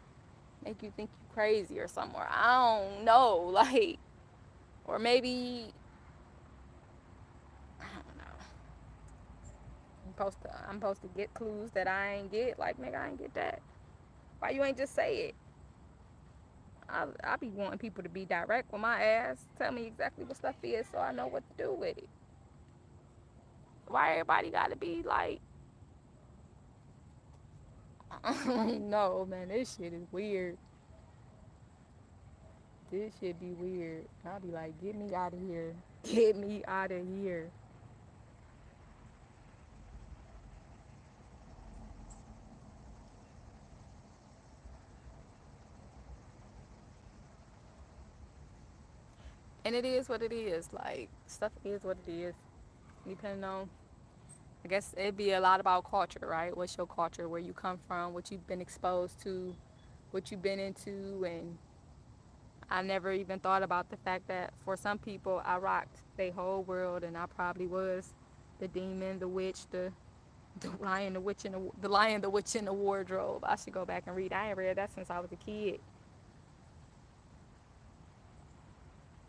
make you think you crazy or somewhere. I don't know. Like, or maybe, I don't know. I'm supposed to get clues that I ain't get. Like, nigga, I ain't get that. Why you ain't just say it? I be wanting people to be direct with my ass. Tell me exactly what stuff is so I know what to do with it. Why everybody gotta be like, no, man, this shit is weird. This shit be weird. I'll be like, get me out of here. Get me out of here. And it is what it is. Like, stuff is what it is. Depending on, I guess it'd be a lot about culture, right? What's your culture? Where you come from? What you've been exposed to? What you've been into? And I never even thought about the fact that for some people, I rocked their whole world, and I probably was the demon, the witch, the lion, the witch, and the lion, the witch, in the wardrobe. I should go back and read. I ain't read that since I was a kid.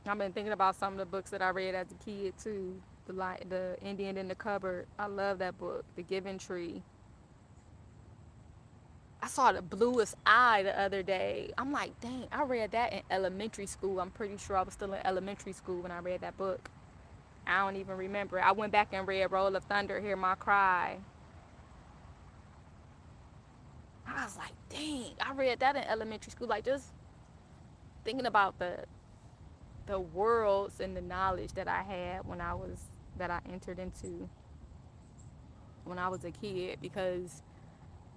I've been thinking about some of the books that I read as a kid too. The Indian in the Cupboard. I love that book. The Giving Tree. I saw The Bluest Eye the other day. I'm like, dang, I read that in elementary school. I'm pretty sure I was still in elementary school when I read that book. I don't even remember. I went back and read Roll of Thunder, Hear My Cry. I was like, dang, I read that in elementary school. Like, just thinking about the worlds and the knowledge that I had that I entered into when I was a kid, because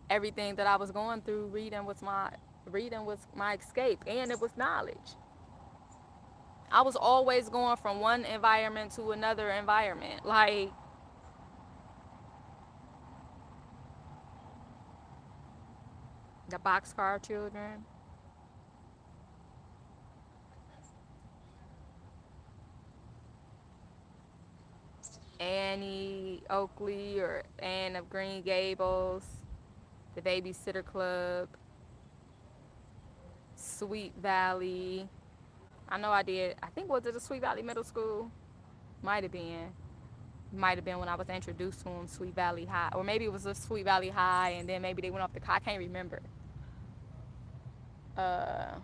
everything that I was going through, reading was my escape, and it was knowledge. I was always going from one environment to another environment, like the Boxcar Children, Annie Oakley or Anne of Green Gables, The Babysitter Club, Sweet Valley. I know I did. I think, was it a Sweet Valley Middle School? Might have been. Might have been when I was introduced to them, Sweet Valley High, or maybe it was a Sweet Valley High, and then maybe they went off the. I can't remember. Uh,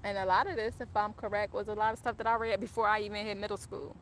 and a lot of this, if I'm correct, was a lot of stuff that I read before I even hit middle school.